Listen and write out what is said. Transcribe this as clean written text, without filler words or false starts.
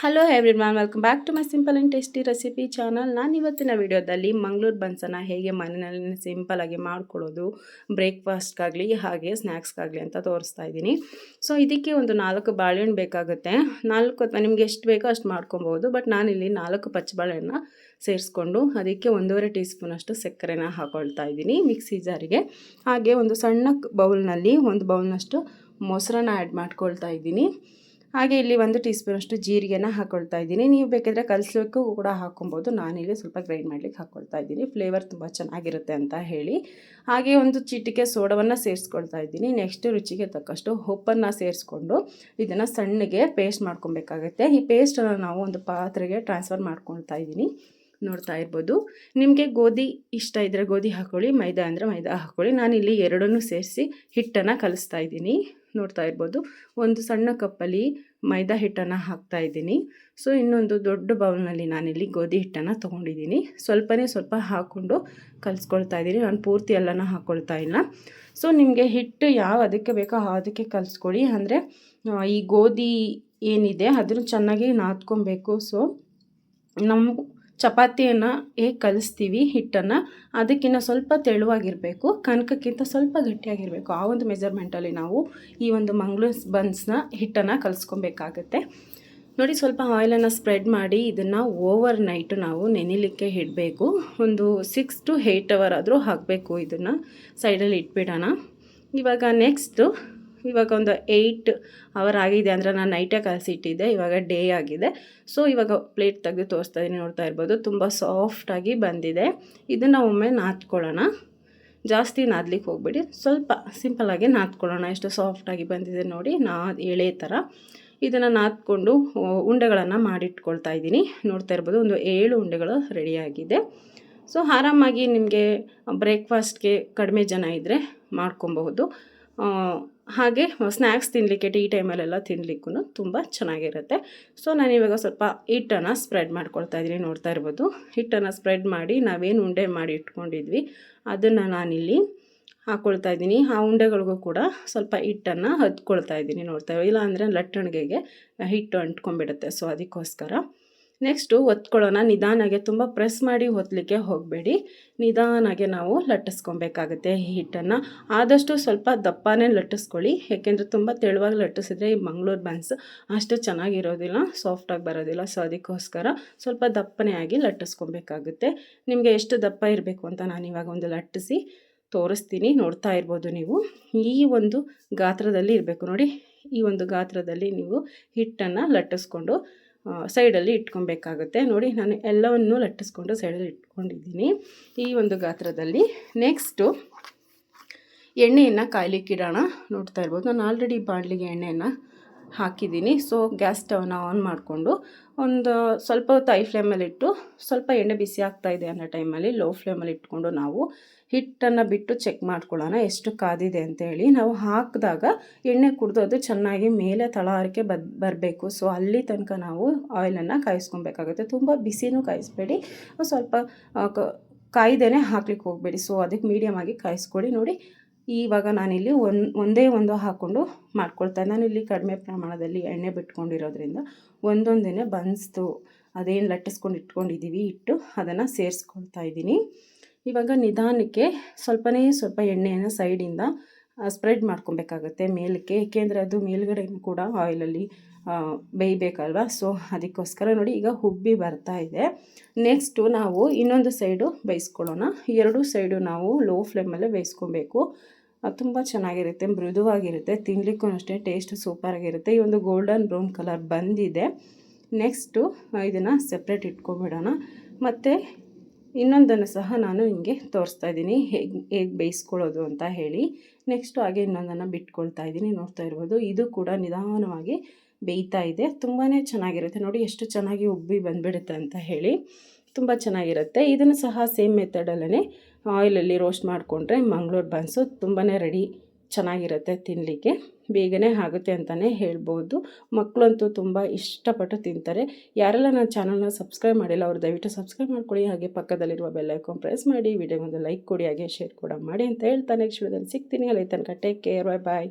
Hello everyone, welcome back to my simple and tasty recipe channel. ನಾನು ಇವತ್ತಿನ ವಿಡಿಯೋದಲ್ಲಿ ಮಂಗಳೂರು ಬನ್ಸನ್ನು ಹೇಗೆ ಮನೆಯಲ್ಲಿ ಸಿಂಪಲಾಗಿ ಮಾಡ್ಕೊಳ್ಳೋದು ಬ್ರೇಕ್ಫಾಸ್ಟ್ಗಾಗಲಿ ಹಾಗೆ ಸ್ನ್ಯಾಕ್ಸ್ಗಾಗಲಿ ಅಂತ ತೋರಿಸ್ತಾ ಇದ್ದೀನಿ. ಸೊ ಇದಕ್ಕೆ ಒಂದು 4 ಬಾಳೆಹಣ್ಣು ಬೇಕಾಗುತ್ತೆ. 4 ನಿಮಗೆ ಎಷ್ಟು ಬೇಕೋ ಅಷ್ಟು ಮಾಡ್ಕೊಬೋದು. ಬಟ್ ನಾನಿಲ್ಲಿ 4 ಪಚ್ಚ ಬಾಳೆಹಣ್ಣು ಸೇರಿಸ್ಕೊಂಡು ಅದಕ್ಕೆ 1.5 ಟೀ ಸ್ಪೂನಷ್ಟು ಸಕ್ಕರೆನ ಹಾಕ್ಕೊಳ್ತಾ ಇದ್ದೀನಿ ಮಿಕ್ಸಿ ಜಾರಿಗೆ. ಹಾಗೆ ಒಂದು ಸಣ್ಣ ಬೌಲ್ನಲ್ಲಿ 1 ಬೌಲ್ನಷ್ಟು ಮೊಸರನ್ನ ಆ್ಯಡ್ ಮಾಡ್ಕೊಳ್ತಾ ಇದ್ದೀನಿ. ಹಾಗೆ ಇಲ್ಲಿ 1 ಟೀ ಸ್ಪೂನಷ್ಟು ಜೀರಿಗೆನ ಹಾಕ್ಕೊಳ್ತಾ ಇದ್ದೀನಿ. ನೀವು ಬೇಕಾದರೆ ಕಲಿಸ್ಲಿಕ್ಕೂ ಕೂಡ ಹಾಕ್ಕೊಬೋದು. ನಾನಿಲ್ಲಿ ಸ್ವಲ್ಪ ಗ್ರೈಂಡ್ ಮಾಡಲಿಕ್ಕೆ ಹಾಕ್ಕೊಳ್ತಾ ಇದ್ದೀನಿ, ಫ್ಲೇವರ್ ತುಂಬ ಚೆನ್ನಾಗಿರುತ್ತೆ ಅಂತ ಹೇಳಿ. ಹಾಗೆ ಒಂದು ಚಿಟಿಕೆ ಸೋಡವನ್ನು ಸೇರಿಸ್ಕೊಳ್ತಾ ಇದ್ದೀನಿ. ನೆಕ್ಸ್ಟ್ ರುಚಿಗೆ ತಕ್ಕಷ್ಟು ಉಪ್ಪನ್ನು ಸೇರಿಸ್ಕೊಂಡು ಇದನ್ನು ಸಣ್ಣಗೆ ಪೇಸ್ಟ್ ಮಾಡ್ಕೊಬೇಕಾಗುತ್ತೆ. ಈ ಪೇಸ್ಟನ್ನು ನಾವು ಒಂದು ಪಾತ್ರೆಗೆ ಟ್ರಾನ್ಸ್ಫರ್ ಮಾಡ್ಕೊಳ್ತಾ ಇದ್ದೀನಿ. ನೋಡ್ತಾ ಇರ್ಬೋದು. ನಿಮಗೆ ಗೋಧಿ ಇಷ್ಟ ಇದ್ದರೆ ಗೋಧಿ ಹಾಕ್ಕೊಳ್ಳಿ, ಮೈದಾ ಅಂದರೆ ಮೈದಾ ಹಾಕ್ಕೊಳ್ಳಿ. ನಾನಿಲ್ಲಿ ಎರಡನ್ನೂ ಸೇರಿಸಿ ಹಿಟ್ಟನ್ನು ಕಲಿಸ್ತಾ ಇದ್ದೀನಿ. ನೋಡ್ತಾ ಇರ್ಬೋದು. ಒಂದು ಸಣ್ಣ ಕಪ್ಪಲ್ಲಿ ಮೈದಾ ಹಿಟ್ಟನ್ನು ಹಾಕ್ತಾ ಇದ್ದೀನಿ. ಸೊ ಇನ್ನೊಂದು ದೊಡ್ಡ ಬೌಲ್ನಲ್ಲಿ ನಾನಿಲ್ಲಿ ಗೋಧಿ ಹಿಟ್ಟನ್ನು ತೊಗೊಂಡಿದ್ದೀನಿ. ಸ್ವಲ್ಪ ಹಾಕ್ಕೊಂಡು ಕಲಿಸ್ಕೊಳ್ತಾ ಇದ್ದೀನಿ. ನಾನು ಪೂರ್ತಿ ಎಲ್ಲನೂ ಹಾಕ್ಕೊಳ್ತಾ ಇಲ್ಲ. ಸೊ ನಿಮಗೆ ಹಿಟ್ಟು ಯಾವ ಅದಕ್ಕೆ ಬೇಕೋ ಅದಕ್ಕೆ ಕಲಿಸ್ಕೊಳ್ಳಿ. ಅಂದರೆ ಈ ಗೋಧಿ ಏನಿದೆ ಅದನ್ನು ಚೆನ್ನಾಗಿ ನಾದ್ಕೊಬೇಕು. ಸೊ ನಮ್ಮ ಚಪಾತಿಯನ್ನು ಹೇಗೆ ಕಲಿಸ್ತೀವಿ ಹಿಟ್ಟನ್ನು, ಅದಕ್ಕಿಂತ ಸ್ವಲ್ಪ ತೆಳುವಾಗಿರಬೇಕು, ಕನಕಕ್ಕಿಂತ ಸ್ವಲ್ಪ ಗಟ್ಟಿಯಾಗಿರಬೇಕು. ಆ ಒಂದು ಮೆಜರ್ಮೆಂಟಲ್ಲಿ ನಾವು ಈ ಒಂದು ಮಂಗಳೂರು ಬನ್ಸ್ನ ಹಿಟ್ಟನ್ನು ಕಲಿಸ್ಕೊಬೇಕಾಗತ್ತೆ. ನೋಡಿ, ಸ್ವಲ್ಪ ಆಯಿಲನ್ನು ಸ್ಪ್ರೆಡ್ ಮಾಡಿ ಇದನ್ನು ಓವರ್ ನೈಟು ನಾವು ನೆನೆಯಲಿಕ್ಕೆ ಇಡಬೇಕು. ಒಂದು 6 to 8 ಅವರ್ ಆದರೂ ಹಾಕಬೇಕು. ಇದನ್ನು ಸೈಡಲ್ಲಿ ಇಟ್ಬಿಡೋಣ. ಇವಾಗ ಒಂದು 8 ಅವರ್ ಆಗಿದೆ ಅಂದರೆ ನಾನು ನೈಟೇ ಕಲಸಿಟ್ಟಿದ್ದೆ. ಇವಾಗ ಡೇ ಆಗಿದೆ. ಸೊ ಇವಾಗ ಪ್ಲೇಟ್ ತೆಗೆದು ತೋರಿಸ್ತಾ ಇದ್ದೀನಿ. ನೋಡ್ತಾ ಇರ್ಬೋದು, ತುಂಬ ಸಾಫ್ಟಾಗಿ ಬಂದಿದೆ. ಇದನ್ನು ಒಮ್ಮೆ ನಾದ್ಕೊಳ್ಳೋಣ. ಜಾಸ್ತಿ ನಾದ್ಲಿಕ್ಕೆ ಹೋಗ್ಬೇಡಿ, ಸ್ವಲ್ಪ ಸಿಂಪಲಾಗಿ ನಾದ್ಕೊಳ್ಳೋಣ. ಎಷ್ಟು ಸಾಫ್ಟಾಗಿ ಬಂದಿದೆ ನೋಡಿ, ಎಳೆ ಥರ. ಇದನ್ನು ನಾದ್ಕೊಂಡು ಉಂಡೆಗಳನ್ನು ಮಾಡಿಟ್ಕೊಳ್ತಾ ಇದ್ದೀನಿ. ನೋಡ್ತಾ ಇರ್ಬೋದು, ಒಂದು 7 ಉಂಡೆಗಳು ರೆಡಿಯಾಗಿದೆ. ಸೊ ಆರಾಮಾಗಿ ನಿಮಗೆ ಬ್ರೇಕ್ಫಾಸ್ಟ್ಗೆ ಕಡಿಮೆ ಜನ ಇದ್ದರೆ ಮಾಡ್ಕೊಬಹುದು. ಹಾಗೆ ಸ್ನ್ಯಾಕ್ಸ್ ತಿನ್ನಲಿಕ್ಕೆ ಟೀ ಟೈಮಲ್ಲೆಲ್ಲ ತಿನ್ನಲಿಕ್ಕೂ ತುಂಬ ಚೆನ್ನಾಗಿರುತ್ತೆ. ಸೊ ನಾನಿವಾಗ ಸ್ವಲ್ಪ ಹಿಟ್ಟನ್ನು ಸ್ಪ್ರೆಡ್ ಮಾಡ್ಕೊಳ್ತಾ ಇದ್ದೀನಿ. ನೋಡ್ತಾ ಇರ್ಬೋದು, ಹಿಟ್ಟನ್ನು ಸ್ಪ್ರೆಡ್ ಮಾಡಿ ನಾವೇನು ಉಂಡೆ ಮಾಡಿ ಇಟ್ಕೊಂಡಿದ್ವಿ ಅದನ್ನು ನಾನಿಲ್ಲಿ ಹಾಕ್ಕೊಳ್ತಾ ಇದ್ದೀನಿ. ಆ ಉಂಡೆಗಳಿಗೂ ಕೂಡ ಸ್ವಲ್ಪ ಹಿಟ್ಟನ್ನು ಹತ್ಕೊಳ್ತಾ ಇದ್ದೀನಿ. ನೋಡ್ತಾ ಇಲ್ಲ ಅಂದರೆ ಲಟ್ಟಣಿಗೆಗೆ ಹಿಟ್ಟು ಅಂಟ್ಕೊಂಡ್ಬಿಡುತ್ತೆ. ಸೊ ಅದಕ್ಕೋಸ್ಕರ ನೆಕ್ಸ್ಟು ಒತ್ಕೊಳ್ಳೋಣ. ನಿಧಾನಾಗೆ ತುಂಬ ಪ್ರೆಸ್ ಮಾಡಿ ಒತ್ತಲಿಕ್ಕೆ ಹೋಗಬೇಡಿ. ನಿಧಾನಾಗೆ ನಾವು ಲಟ್ಟಿಸ್ಕೊಬೇಕಾಗುತ್ತೆ ಈ ಹಿಟ್ಟನ್ನು. ಆದಷ್ಟು ಸ್ವಲ್ಪ ದಪ್ಪನೇ ಲಟ್ಟಿಸ್ಕೊಳ್ಳಿ. ಯಾಕೆಂದರೆ ತುಂಬ ತೆಳುವಾಗಿ ಲಟ್ಟಿಸಿದ್ರೆ ಈ ಮಂಗಳೂರು ಬನ್ಸ್ ಅಷ್ಟು ಚೆನ್ನಾಗಿರೋದಿಲ್ಲ, ಸಾಫ್ಟಾಗಿ ಬರೋದಿಲ್ಲ. ಸೊ ಅದಕ್ಕೋಸ್ಕರ ಸ್ವಲ್ಪ ದಪ್ಪನೇ ಆಗಿ ಲಟ್ಟಿಸ್ಕೊಬೇಕಾಗುತ್ತೆ. ನಿಮಗೆ ಎಷ್ಟು ದಪ್ಪ ಇರಬೇಕು ಅಂತ ನಾನು ಇವಾಗ ಒಂದು ಲಟ್ಟಿಸಿ ತೋರಿಸ್ತೀನಿ. ನೋಡ್ತಾ ಇರ್ಬೋದು ನೀವು, ಈ ಒಂದು ಗಾತ್ರದಲ್ಲಿ ಇರಬೇಕು ನೋಡಿ. ಈ ಒಂದು ಗಾತ್ರದಲ್ಲಿ ನೀವು ಹಿಟ್ಟನ್ನು ಲಟ್ಟಿಸ್ಕೊಂಡು ಸೈಡಲ್ಲಿ ಇಟ್ಕೊಬೇಕಾಗುತ್ತೆ. ನೋಡಿ, ನಾನು ಎಲ್ಲವನ್ನೂ ಲಟ್ಟಿಸ್ಕೊಂಡು ಸೈಡಲ್ಲಿ ಇಟ್ಕೊಂಡಿದ್ದೀನಿ ಈ ಒಂದು ಗಾತ್ರದಲ್ಲಿ. ನೆಕ್ಸ್ಟು ಎಣ್ಣೆಯನ್ನು ಕಾಯ್ಲಿಕ್ಕಿಡೋಣ. ನೋಡ್ತಾ ಇರ್ಬೋದು, ನಾನು ಆಲ್ರೆಡಿ ಬಾಣಲಿಗೆ ಎಣ್ಣೆಯನ್ನು ಹಾಕಿದ್ದೀನಿ. ಸೊ ಗ್ಯಾಸ್ ಸ್ಟವ್ನ ಆನ್ ಮಾಡಿಕೊಂಡು ಒಂದು ಸ್ವಲ್ಪ ಹೊತ್ತು ಹೈ ಫ್ಲೇಮಲ್ಲಿಟ್ಟು ಸ್ವಲ್ಪ ಎಣ್ಣೆ ಬಿಸಿ ಆಗ್ತಾಯಿದೆ ಅನ್ನೋ ಟೈಮಲ್ಲಿ ಲೋ ಫ್ಲೇಮಲ್ಲಿ ಇಟ್ಕೊಂಡು ನಾವು ಹಿಟ್ಟನ್ನು ಬಿಟ್ಟು ಚೆಕ್ ಮಾಡ್ಕೊಳ್ಳೋಣ ಎಷ್ಟು ಕಾದಿದೆ ಅಂತೇಳಿ. ನಾವು ಹಾಕಿದಾಗ ಎಣ್ಣೆ ಕುಡಿದು ಅದು ಚೆನ್ನಾಗಿ ಮೇಲೆ ತಳಾರಿಕೆ ಬರಬೇಕು. ಸೊ ಅಲ್ಲಿ ತನಕ ನಾವು ಆಯಿಲನ್ನು ಕಾಯಿಸ್ಕೊಬೇಕಾಗುತ್ತೆ. ತುಂಬ ಬಿಸಿನೂ ಕಾಯಿಸ್ಬೇಡಿ, ಸ್ವಲ್ಪ ಕಾಯ್ದೇ ಹಾಕ್ಲಿಕ್ಕೆ ಹೋಗಬೇಡಿ. ಸೊ ಅದಕ್ಕೆ ಮೀಡಿಯಮ್ ಆಗಿ ಕಾಯಿಸ್ಕೊಳ್ಳಿ. ನೋಡಿ, ಇವಾಗ ನಾನಿಲ್ಲಿ ಒಂದೇ ಒಂದು ಹಾಕ್ಕೊಂಡು ಮಾಡ್ಕೊಳ್ತಾ. ನಾನಿಲ್ಲಿ ಕಡಿಮೆ ಪ್ರಮಾಣದಲ್ಲಿ ಎಣ್ಣೆ ಬಿಟ್ಕೊಂಡಿರೋದ್ರಿಂದ ಒಂದೊಂದೇ ಬನ್ಸ್ತು ಅದೇನು ಲಟ್ಟಿಸ್ಕೊಂಡು ಇಟ್ಕೊಂಡಿದ್ದೀವಿ ಹಿಟ್ಟು ಅದನ್ನು ಸೇರಿಸ್ಕೊಳ್ತಾ ಇದ್ದೀನಿ. ಇವಾಗ ನಿಧಾನಕ್ಕೆ ಸ್ವಲ್ಪ ಎಣ್ಣೆಯನ್ನು ಸೈಡಿಂದ ಸ್ಪ್ರೆಡ್ ಮಾಡ್ಕೊಬೇಕಾಗುತ್ತೆ ಮೇಲಕ್ಕೆ. ಏಕೆಂದರೆ ಅದು ಮೇಲ್ಗಡೆಯೂ ಕೂಡ ಆಯಿಲಲ್ಲಿ ಬೇಯಬೇಕಲ್ವ. ಸೊ ಅದಕ್ಕೋಸ್ಕರ ನೋಡಿ, ಈಗ ಹುಬ್ಬಿ ಬರ್ತಾ ಇದೆ. ನೆಕ್ಸ್ಟು ನಾವು ಇನ್ನೊಂದು ಸೈಡು ಬೇಯಿಸ್ಕೊಳ್ಳೋಣ. 2 ಸೈಡು ನಾವು ಲೋ ಫ್ಲೇಮಲ್ಲೇ ಬೇಯಿಸ್ಕೊಬೇಕು. ತುಂಬ ಚೆನ್ನಾಗಿರುತ್ತೆ, ಮೃದುವಾಗಿರುತ್ತೆ, ತಿನ್ನಲಿಕ್ಕೂ ಅಷ್ಟೇ ಟೇಸ್ಟ್ ಸೂಪರಾಗಿರುತ್ತೆ. ಈ ಒಂದು ಗೋಲ್ಡನ್ ಬ್ರೌನ್ ಕಲರ್ ಬಂದಿದೆ. ನೆಕ್ಸ್ಟು ಇದನ್ನು ಸೆಪ್ರೇಟ್ ಇಟ್ಕೊಬಿಡೋಣ. ಮತ್ತು ಇನ್ನೊಂದನ್ನು ಸಹ ನಾನು ಹಿಂಗೆ ತೋರಿಸ್ತಾ ಇದ್ದೀನಿ ಹೇಗೆ ಬೇಯಿಸ್ಕೊಳ್ಳೋದು ಅಂತ ಹೇಳಿ. ನೆಕ್ಸ್ಟು ಹಾಗೆ ಇನ್ನೊಂದನ್ನು ಬಿಟ್ಕೊಳ್ತಾ ಇದ್ದೀನಿ. ನೋಡ್ತಾ ಇರ್ಬೋದು, ಇದು ಕೂಡ ನಿಧಾನವಾಗಿ ಬೇಯ್ತಾ ಇದೆ. ತುಂಬಾ ಚೆನ್ನಾಗಿರುತ್ತೆ ನೋಡಿ, ಎಷ್ಟು ಚೆನ್ನಾಗಿ ಉಬ್ಬಿ ಬಂದುಬಿಡುತ್ತೆ ಅಂತ ಹೇಳಿ. ತುಂಬ ಚೆನ್ನಾಗಿರುತ್ತೆ. ಇದನ್ನು ಸಹ ಸೇಮ್ ಮೆಥಡಲ್ಲೇ ಆಯಿಲಲ್ಲಿ ರೋಸ್ಟ್ ಮಾಡಿಕೊಂಡ್ರೆ ಮಂಗಳೂರು ಬನ್ಸು ತುಂಬಾ ರೆಡಿ ಚೆನ್ನಾಗಿರುತ್ತೆ, ತಿನ್ನಲಿಕ್ಕೆ ಬೇಗನೆ ಆಗುತ್ತೆ ಅಂತಲೇ ಹೇಳ್ಬೋದು. ಮಕ್ಕಳಂತೂ ತುಂಬ ಇಷ್ಟಪಟ್ಟು ತಿಂತಾರೆ. ಯಾರೆಲ್ಲ ನನ್ನ ಚಾನಲ್ನ ಸಬ್ಸ್ಕ್ರೈಬ್ ಮಾಡಿಲ್ಲ ಅವರು ದಯವಿಟ್ಟು ಸಬ್ಸ್ಕ್ರೈಬ್ ಮಾಡ್ಕೊಳ್ಳಿ. ಹಾಗೆ ಪಕ್ಕದಲ್ಲಿರುವ ಬೆಲ್ ಐಕಾನ್ ಪ್ರೆಸ್ ಮಾಡಿ, ವಿಡಿಯೋಗೊಂದು ಲೈಕ್ ಕೊಡಿ, ಹಾಗೆ ಶೇರ್ ಕೂಡ ಮಾಡಿ ಅಂತ ಹೇಳ್ತಾ ನೆಕ್ಸ್ಟ್ ವಿಡಿಯೋದಲ್ಲಿ ಸಿಗ್ತೀನಿ. ಅಲ್ಲಿ ತನಕ ಟೇಕ್ ಕೇರ್, ಬಾಯ್.